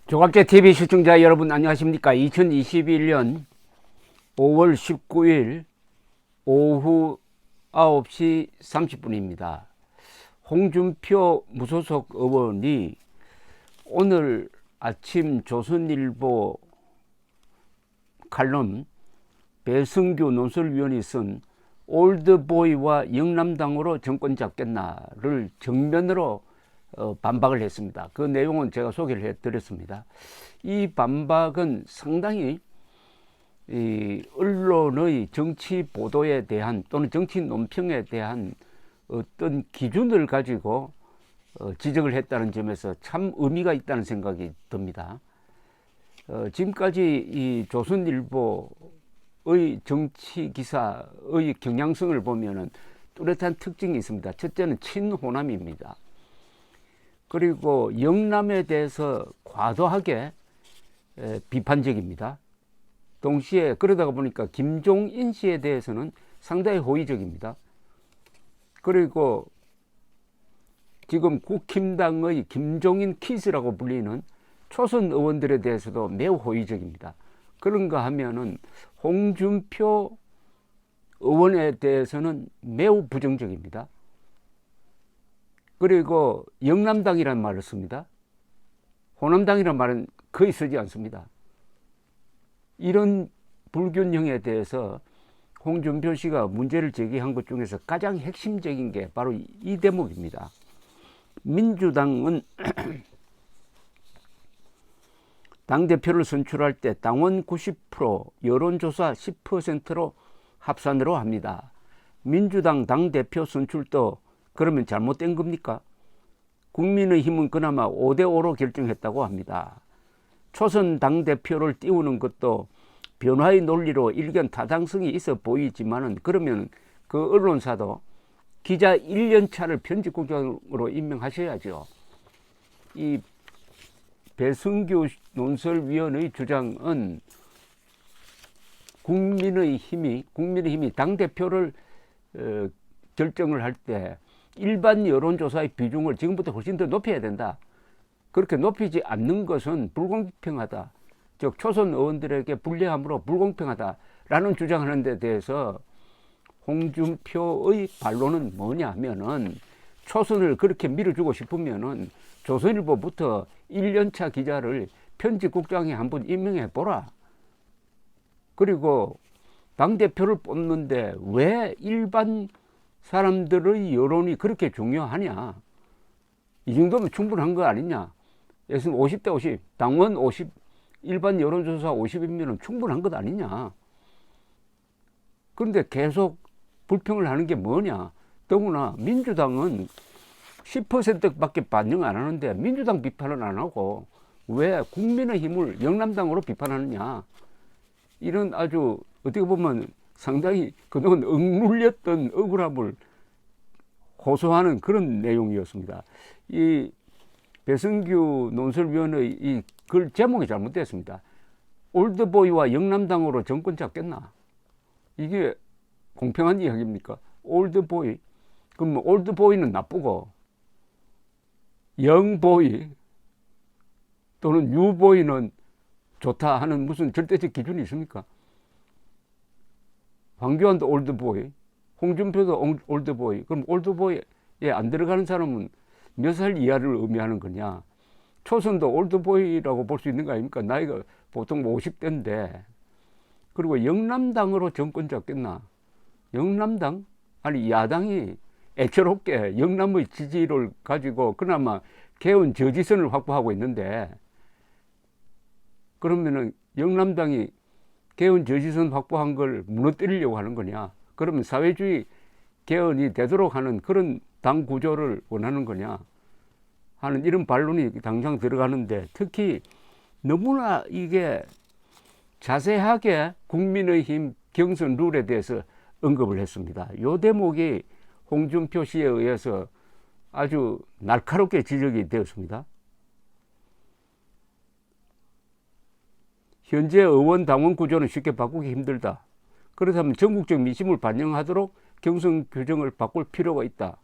조갑제 TV 시청자 여러분 안녕하십니까? 2021년 5월 19일 오후 9시 30분입니다. 홍준표 무소속 의원이 오늘 아침 조선일보 칼럼 배승규 논설위원이 쓴 올드보이와 영남당으로 정권 잡겠나를 정면으로 반박을 했습니다. 그 내용은 제가 소개를 해드렸습니다. 이 반박은 상당히 이 언론의 정치 보도에 대한 또는 정치 논평에 대한 어떤 기준을 가지고 지적을 했다는 점에서 참 의미가 있다는 생각이 듭니다. 지금까지 이 조선일보의 정치 기사의 경향성을 보면은 뚜렷한 특징이 있습니다. 첫째는 친호남입니다. 그리고 영남에 대해서 과도하게 비판적입니다. 동시에 그러다가 보니까 김종인 씨에 대해서는 상당히 호의적입니다. 그리고 지금 국힘당의 김종인 키즈라고 불리는 초선 의원들에 대해서도 매우 호의적입니다. 그런가 하면은 홍준표 의원에 대해서는 매우 부정적입니다. 그리고 영남당이라는 말을 씁니다. 호남당이라는 말은 거의 쓰지 않습니다. 이런 불균형에 대해서 홍준표 씨가 문제를 제기한 것 중에서 가장 핵심적인 게 바로 이 대목입니다. 민주당은 당대표를 선출할 때 당원 90%, 여론조사 10%로 합산으로 합니다. 민주당 당대표 선출도 그러면 잘못된 겁니까? 국민의힘은 그나마 5대5로 결정했다고 합니다. 초선 당대표를 띄우는 것도 변화의 논리로 일견 타당성이 있어 보이지만은 그러면 그 언론사도 기자 1년차를 편집국장으로 임명하셔야죠. 이 배승규 논설위원의 주장은 국민의힘이 당대표를 결정을 할 때 일반 여론조사의 비중을 지금부터 훨씬 더 높여야 된다. 그렇게 높이지 않는 것은 불공평하다. 즉 초선 의원들에게 불리함으로 불공평하다라는 주장하는 데 대해서 홍준표의 반론은 뭐냐면은 초선을 그렇게 밀어주고 싶으면은 조선일보부터 1년차 기자를 편집국장에 한번 임명해 보라. 그리고 당대표를 뽑는데 왜 일반 사람들의 여론이 그렇게 중요하냐. 이 정도면 충분한 거 아니냐. 예를 들면 50대 50, 당원 50, 일반 여론조사 50이면 충분한 것 아니냐. 그런데 계속 불평을 하는 게 뭐냐. 더구나 민주당은 10%밖에 반영 안 하는데 민주당 비판은 안 하고 왜 국민의힘을 영남당으로 비판하느냐. 이런 아주 어떻게 보면 상당히 그동안 억눌렸던 억울함을 호소하는 그런 내용이었습니다. 이 배승규 논설위원의 이 글 제목이 잘못됐습니다. 올드보이와 영남당으로 정권 잡겠나? 이게 공평한 이야기입니까? 올드보이. 그럼 올드보이는 나쁘고 영보이 또는 뉴보이는 좋다 하는 무슨 절대적 기준이 있습니까? 황교안도 올드보이, 홍준표도 올드보이. 그럼 올드보이에 안 들어가는 사람은 몇 살 이하를 의미하는 거냐? 초선도 올드보이라고 볼 수 있는 거 아닙니까? 나이가 보통 50대인데. 그리고 영남당으로 정권 잡겠나? 영남당? 아니 야당이 애처롭게 영남의 지지를 가지고 그나마 개헌 저지선을 확보하고 있는데 그러면은 영남당이 개헌 저지선 확보한 걸 무너뜨리려고 하는 거냐? 그러면 사회주의 개헌이 되도록 하는 그런 당 구조를 원하는 거냐? 하는 이런 반론이 당장 들어가는데 특히 너무나 이게 자세하게 국민의힘 경선 룰에 대해서 언급을 했습니다. 이 대목이 홍준표 씨에 의해서 아주 날카롭게 지적이 되었습니다. 현재 의원 당원 구조는 쉽게 바꾸기 힘들다. 그렇다면 전국적 민심을 반영하도록 경선 규정을 바꿀 필요가 있다.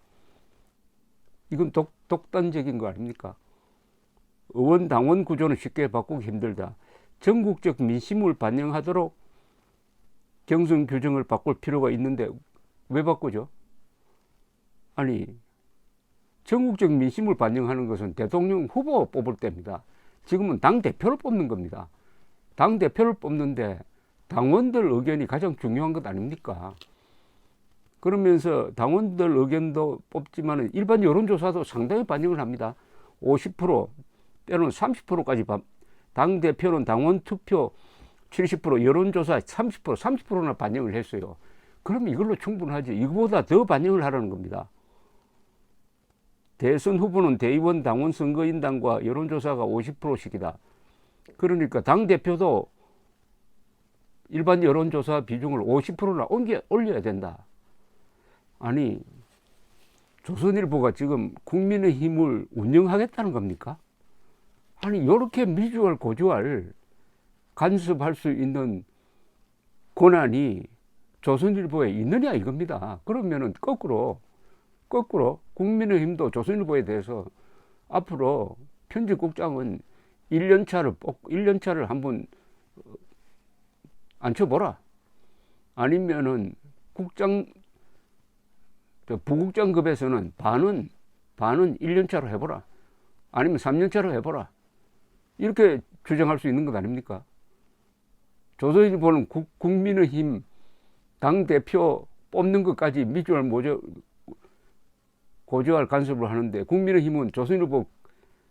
이건 독단적인 거 아닙니까? 의원 당원 구조는 쉽게 바꾸기 힘들다. 전국적 민심을 반영하도록 경선 규정을 바꿀 필요가 있는데 왜 바꾸죠? 아니, 전국적 민심을 반영하는 것은 대통령 후보 뽑을 때입니다. 지금은 당대표를 뽑는 겁니다. 당대표를 뽑는데 당원들 의견이 가장 중요한 것 아닙니까? 그러면서 당원들 의견도 뽑지만 일반 여론조사도 상당히 반영을 합니다. 50% 때로는 30%까지 당대표는 당원 투표 70%, 여론조사 30%나 반영을 했어요. 그럼 이걸로 충분하지. 이거보다 더 반영을 하라는 겁니다. 대선 후보는 대의원 당원 선거인단과 여론조사가 50%씩이다. 그러니까 당대표도 일반 여론조사 비중을 50%나 올려야 된다. 아니, 조선일보가 지금 국민의힘을 운영하겠다는 겁니까? 아니, 이렇게 미주알 고주알 간섭할 수 있는 권한이 조선일보에 있느냐 이겁니다. 그러면은 거꾸로 국민의힘도 조선일보에 대해서 앞으로 편집국장은 1년차를 한번 앉혀보라. 아니면은 부국장급에서는 반은 1년차로 해보라. 아니면 3년차로 해보라. 이렇게 주장할 수 있는 것 아닙니까? 조선일보는 국민의힘 당대표 뽑는 것까지 미주알 고주할 간섭을 하는데 국민의힘은 조선일보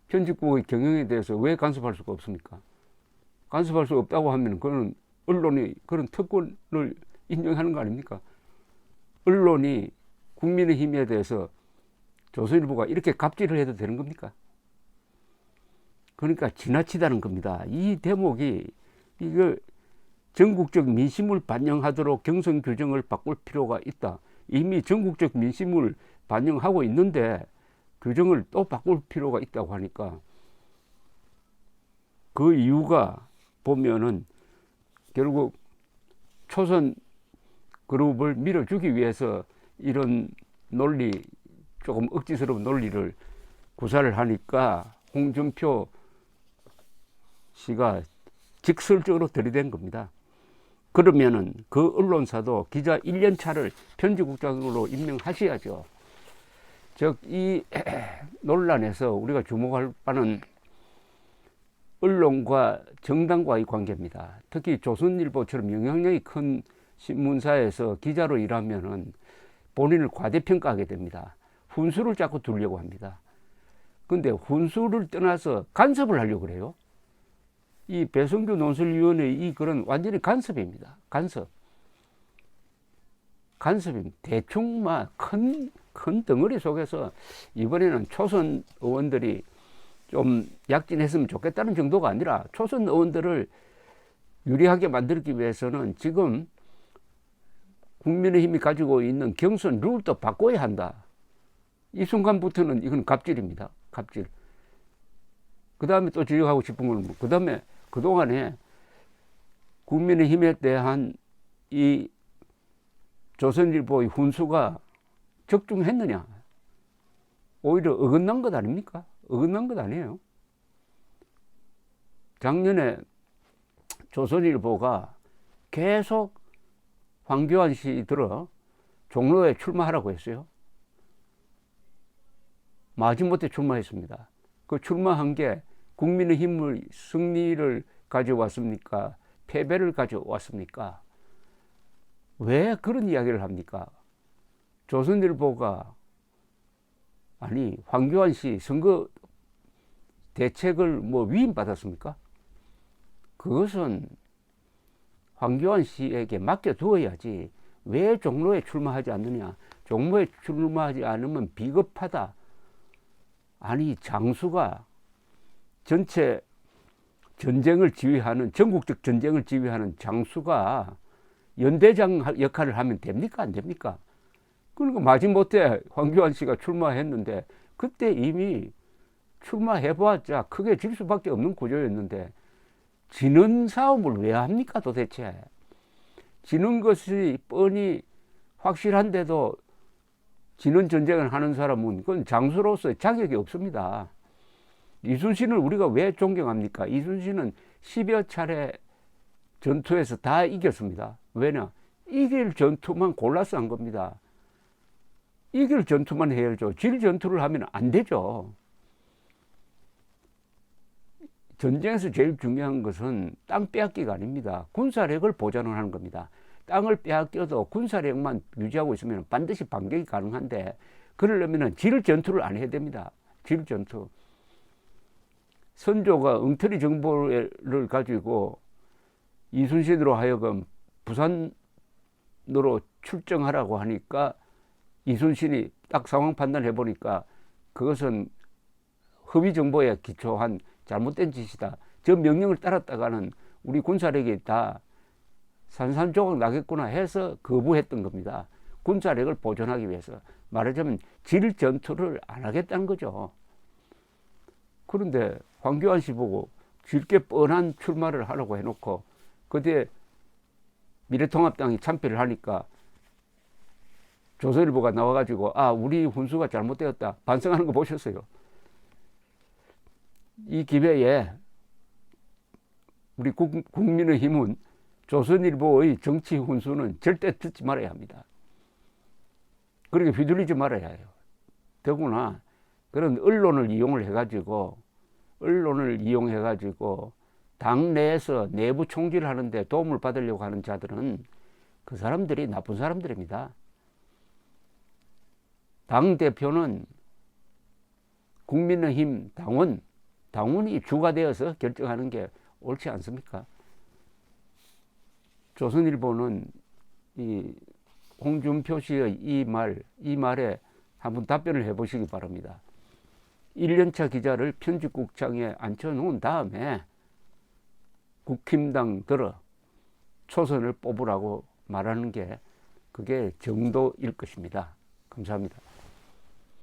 편집국의 경영에 대해서 왜 간섭할 수가 없습니까? 간섭할 수 없다고 하면 그건 언론이 그런 특권을 인정하는 거 아닙니까? 언론이 국민의힘에 대해서 조선일보가 이렇게 갑질을 해도 되는 겁니까? 그러니까 지나치다는 겁니다. 이 대목이 이거 전국적 민심을 반영하도록 경선 규정을 바꿀 필요가 있다. 이미 전국적 민심을 반영하고 있는데 규정을 또 바꿀 필요가 있다고 하니까 그 이유가 보면은 결국 초선 그룹을 밀어주기 위해서 이런 논리, 조금 억지스러운 논리를 구사를 하니까 홍준표 씨가 직설적으로 들이댄 겁니다. 그러면은 그 언론사도 기자 1년차를 편집국장으로 임명하셔야죠. 즉, 이 논란에서 우리가 주목할 바는 언론과 정당과의 관계입니다. 특히 조선일보처럼 영향력이 큰 신문사에서 기자로 일하면은 본인을 과대평가하게 됩니다. 훈수를 자꾸 두려고 합니다. 근데 훈수를 떠나서 간섭을 하려고 그래요. 이 배성규 논설위원회의 이 글은 완전히 간섭입니다. 간섭입니다. 대충 막 큰 덩어리 속에서 이번에는 초선 의원들이 좀 약진했으면 좋겠다는 정도가 아니라 초선 의원들을 유리하게 만들기 위해서는 지금 국민의힘이 가지고 있는 경선 룰도 바꿔야 한다. 이 순간부터는 이건 갑질입니다. 갑질. 그 다음에 또 지적하고 싶은 건 그 다음에 그동안에 국민의힘에 대한 이 조선일보의 훈수가 적중했느냐? 오히려 어긋난 것 아닙니까? 어긋난 것 아니에요. 작년에 조선일보가 계속 황교안 씨 들어 종로에 출마하라고 했어요. 마지못해 출마했습니다. 그 출마한 게 국민의힘의 승리를 가져왔습니까? 패배를 가져왔습니까? 왜 그런 이야기를 합니까? 조선일보가 아니 황교안 씨 선거 대책을 위임받았습니까? 그것은 황교안 씨에게 맡겨두어야지 왜 종로에 출마하지 않느냐? 종로에 출마하지 않으면 비겁하다. 아니 장수가 전체 전쟁을 지휘하는 전국적 전쟁을 지휘하는 장수가 연대장 역할을 하면 됩니까? 안 됩니까? 그러니까 마지못해 황교안 씨가 출마했는데 그때 이미 출마해봤자 크게 질 수밖에 없는 구조였는데 지는 싸움을 왜 합니까 도대체? 지는 것이 뻔히 확실한데도 지는 전쟁을 하는 사람은 그건 장수로서의 자격이 없습니다. 이순신을 우리가 왜 존경합니까? 이순신은 10여 차례 전투에서 다 이겼습니다. 왜냐? 이길 전투만 골라서 한 겁니다. 이길 전투만 해야죠. 질 전투를 하면 안 되죠. 전쟁에서 제일 중요한 것은 땅 빼앗기가 아닙니다. 군사력을 보존을 하는 겁니다. 땅을 빼앗겨도 군사력만 유지하고 있으면 반드시 반격이 가능한데, 그러려면 질 전투를 안 해야 됩니다. 질 전투. 선조가 엉터리 정보를 가지고 이순신으로 하여금 부산으로 출정하라고 하니까 이순신이 딱 상황 판단해 보니까 그것은 허위 정보에 기초한 잘못된 짓이다. 저 명령을 따랐다가는 우리 군사력이 다 산산조각 나겠구나 해서 거부했던 겁니다. 군사력을 보존하기 위해서. 말하자면 질 전투를 안 하겠다는 거죠. 그런데 황교안 씨 보고 질게 뻔한 출마를 하라고 해놓고 그때 미래통합당이 참패를 하니까 조선일보가 나와가지고 우리 훈수가 잘못되었다 반성하는 거 보셨어요? 이 기회에 우리 국민의힘은 조선일보의 정치 훈수는 절대 듣지 말아야 합니다. 그렇게 휘둘리지 말아야 해요. 더구나 그런 언론을 이용해가지고 당 내에서 내부 총질을 하는데 도움을 받으려고 하는 자들은 그 사람들이 나쁜 사람들입니다. 당 대표는 국민의힘 당원이 주가 되어서 결정하는 게 옳지 않습니까? 조선일보는 이 홍준표 씨의 이 말에 한번 답변을 해보시기 바랍니다. 1년차 기자를 편집국장에 앉혀놓은 다음에 국힘당 들어 초선을 뽑으라고 말하는 게 그게 정도일 것입니다. 감사합니다.